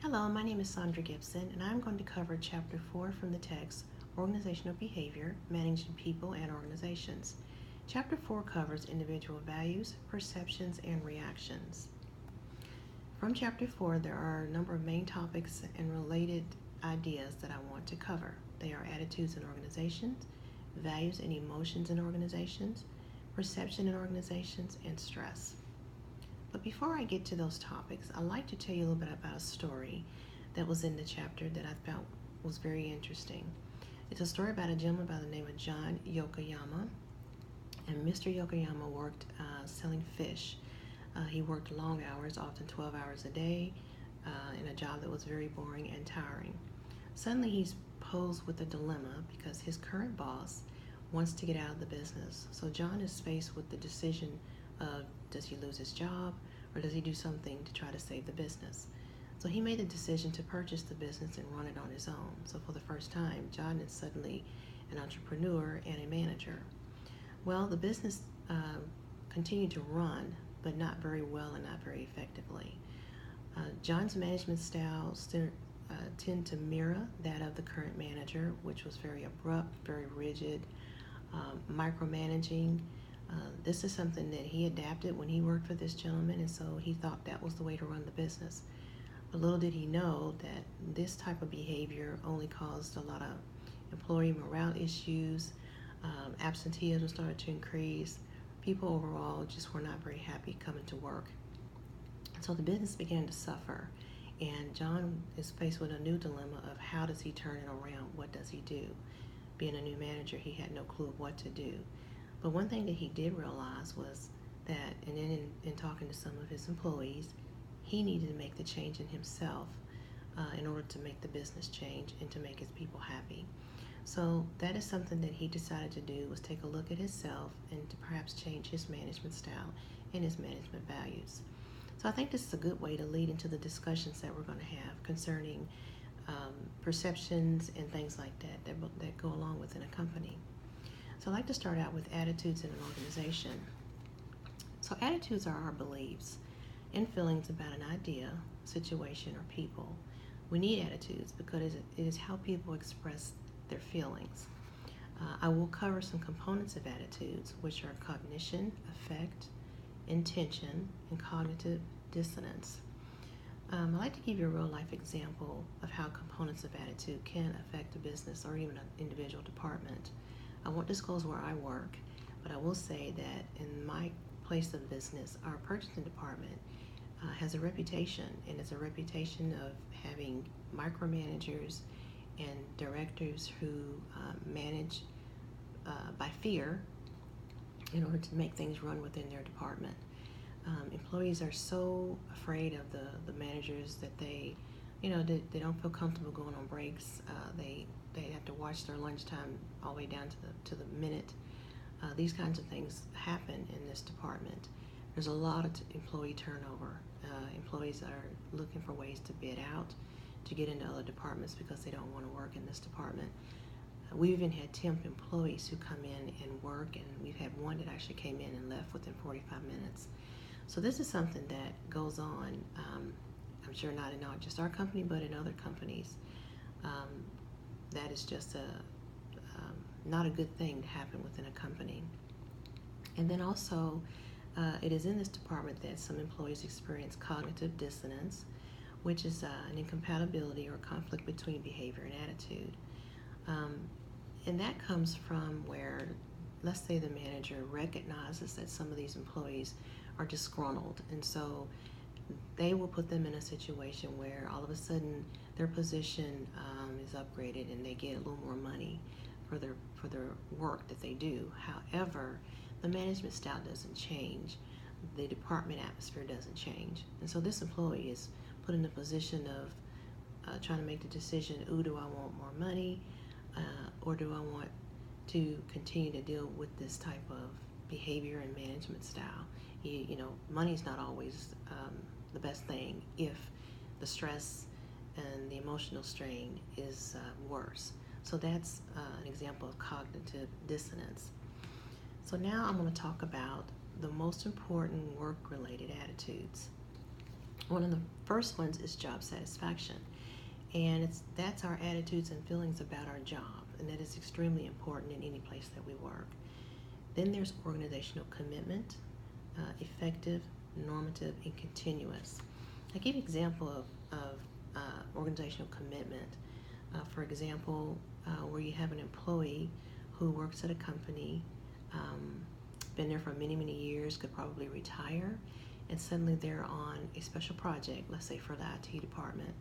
Hello, my name is Sandra Gibson, and I'm going to cover Chapter 4 from the text, Organizational Behavior, Managing People and Organizations. Chapter 4 covers individual values, perceptions, and reactions. From Chapter 4, there are a number of main topics and related ideas that I want to cover. They are attitudes in organizations, values and emotions in organizations, perception in organizations, and stress. But before I get to those topics, I'd like to tell you a little bit about a story that was in the chapter that I felt was very interesting. It's a story about a gentleman by the name of John Yokoyama. And Mr. Yokoyama worked selling fish. He worked long hours, often 12 hours a day, in a job that was very boring and tiring. Suddenly he's posed with a dilemma because his current boss wants to get out of the business. So John is faced with the decision of, does he lose his job or does he do something to try to save the business? So he made the decision to purchase the business and run it on his own. So for the first time, John is suddenly an entrepreneur and a manager. Well, the business continued to run, but not very well and not very effectively. John's management style tend to mirror that of the current manager, which was very abrupt, very rigid, micromanaging. This is something that he adapted when he worked for this gentleman, and so he thought that was the way to run the business. But little did he know that this type of behavior only caused a lot of employee morale issues. Absenteeism started to increase. People overall just were not very happy coming to work. So the business began to suffer, and John is faced with a new dilemma of how does he turn it around? What does he do? Being a new manager, he had no clue of what to do. But one thing that he did realize was that, and then in talking to some of his employees, he needed to make the change in himself in order to make the business change and to make his people happy. So that is something that he decided to do, was take a look at himself and to perhaps change his management style and his management values. So I think this is a good way to lead into the discussions that we're going to have concerning perceptions and things like that go along within a company. So I'd like to start out with attitudes in an organization. So attitudes are our beliefs and feelings about an idea, situation, or people. We need attitudes because it is how people express their feelings. I will cover some components of attitudes, which are cognition, affect, intention, and cognitive dissonance. I'd like to give you a real life example of how components of attitude can affect a business or even an individual department. I won't disclose where I work, but I will say that in my place of business, our purchasing department has a reputation, and it's a reputation of having micromanagers and directors who manage by fear in order to make things run within their department. Employees are so afraid of the managers that they don't feel comfortable going on breaks. They have to watch their lunchtime all the way down to the minute. These kinds of things happen in this department. There's a lot of employee turnover. Employees are looking for ways to bid out, to get into other departments because they don't want to work in this department. We've even had temp employees who come in and work, and we've had one that actually came in and left within 45 minutes. So this is something that goes on, I'm sure not in just our company, but in other companies. That is just not a good thing to happen within a company. And then also, it is in this department that some employees experience cognitive dissonance, which is an incompatibility or conflict between behavior and attitude. And that comes from where, let's say the manager recognizes that some of these employees are disgruntled, and so they will put them in a situation where all of a sudden their position is upgraded and they get a little more money for their work that they do. However, the management style doesn't change. The department atmosphere doesn't change. And so this employee is put in a position of trying to make the decision, do I want more money or do I want to continue to deal with this type of behavior and management style? Money is not always the best thing if the stress and the emotional strain is worse. So that's an example of cognitive dissonance. So now I'm going to talk about the most important work-related attitudes. One of the first ones is job satisfaction, and that's our attitudes and feelings about our job, and that is extremely important in any place that we work. Then there's organizational commitment, effective, normative, and continuous. I give an example of organizational commitment. For example, where you have an employee who works at a company, um, been there for many, many years, could probably retire, and suddenly they're on a special project, let's say for the IT department.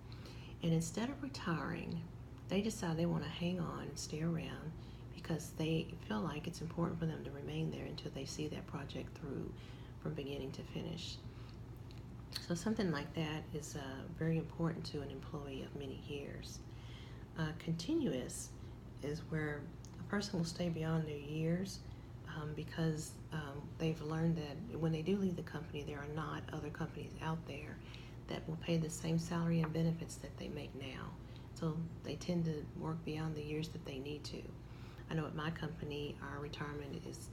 And instead of retiring, they decide they want to hang on and stay around because they feel like it's important for them to remain there until they see that project through from beginning to finish. So something like that is very important to an employee of many years. Continuous is where a person will stay beyond their years because they've learned that when they do leave the company, there are not other companies out there that will pay the same salary and benefits that they make now. So they tend to work beyond the years that they need to. I know at my company, our retirement is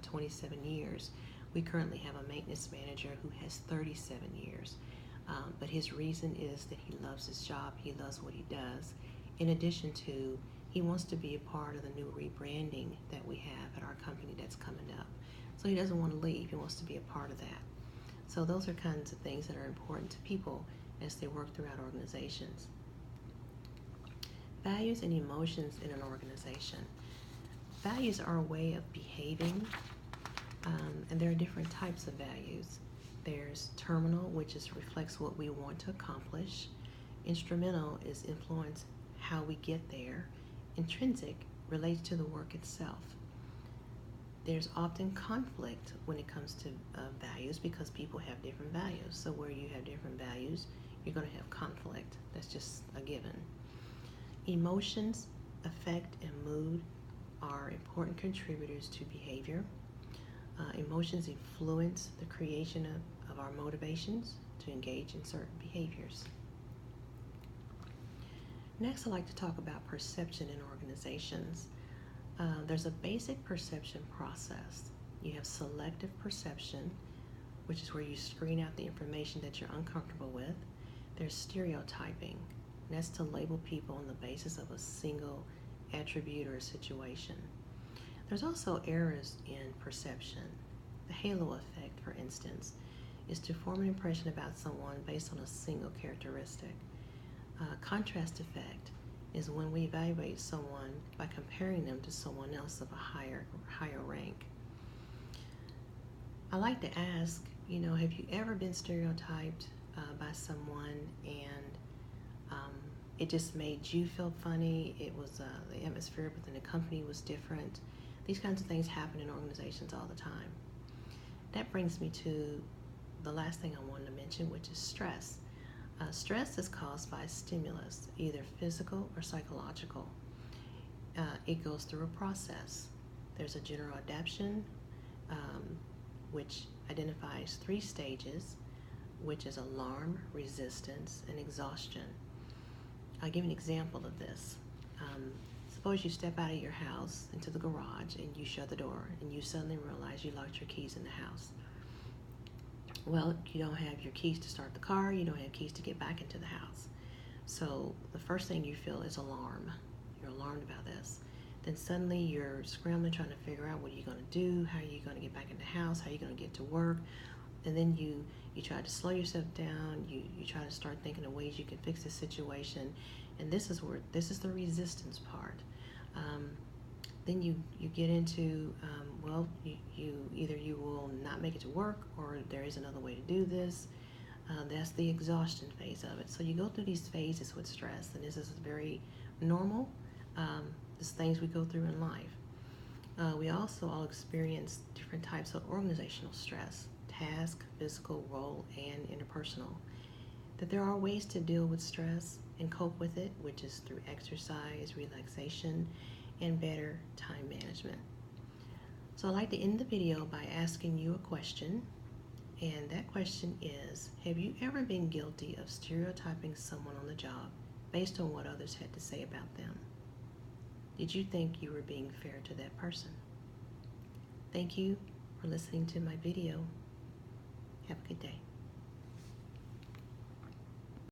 27 years. We currently have a maintenance manager who has 37 years. But his reason is that he loves his job, he loves what he does. In addition to, he wants to be a part of the new rebranding that we have at our company that's coming up. So he doesn't want to leave, he wants to be a part of that. So those are kinds of things that are important to people as they work throughout organizations. Values and emotions in an organization. Values are a way of behaving, and there are different types of values. There's terminal, which reflects what we want to accomplish. Instrumental is influence how we get there. Intrinsic relates to the work itself. There's often conflict when it comes to values because people have different values. So where you have different values, you're going to have conflict. That's just a given. Emotions, affect, and mood are important contributors to behavior. Emotions influence the creation of our motivations to engage in certain behaviors. Next, I'd like to talk about perception in organizations. There's a basic perception process. You have selective perception, which is where you screen out the information that you're uncomfortable with. There's stereotyping, and that's to label people on the basis of a single attribute or a situation. There's also errors in perception. The halo effect, for instance, is to form an impression about someone based on a single characteristic. Contrast effect is when we evaluate someone by comparing them to someone else of a higher rank. I like to ask, have you ever been stereotyped by someone and it just made you feel funny? It was the atmosphere within the company was different. These kinds of things happen in organizations all the time. That brings me to the last thing I wanted to mention, which is stress. Stress is caused by a stimulus, either physical or psychological. It goes through a process. There's a general adaptation, which identifies 3 stages, which is alarm, resistance, and exhaustion. I'll give an example of this. Suppose you step out of your house into the garage and you shut the door and you suddenly realize you locked your keys in the house. Well, you don't have your keys to start the car, you don't have keys to get back into the house. So the first thing you feel is alarm. You're alarmed about this. Then suddenly you're scrambling trying to figure out what are you going to do, how are you going to get back in the house, how are you going to get to work. And then you try to slow yourself down, you try to start thinking of ways you can fix the situation. And this is the resistance part. Then you get into, you either you will not make it to work or there is another way to do this. That's the exhaustion phase of it. So you go through these phases with stress, and this is very normal. These things we go through in life. We also all experience different types of organizational stress, task, physical, role, and interpersonal. That there are ways to deal with stress and cope with it, which is through exercise, relaxation, and better time management. So I'd like to end the video by asking you a question, and that question is, have you ever been guilty of stereotyping someone on the job based on what others had to say about them? Did you think you were being fair to that person? Thank you for listening to my video. Have a good day.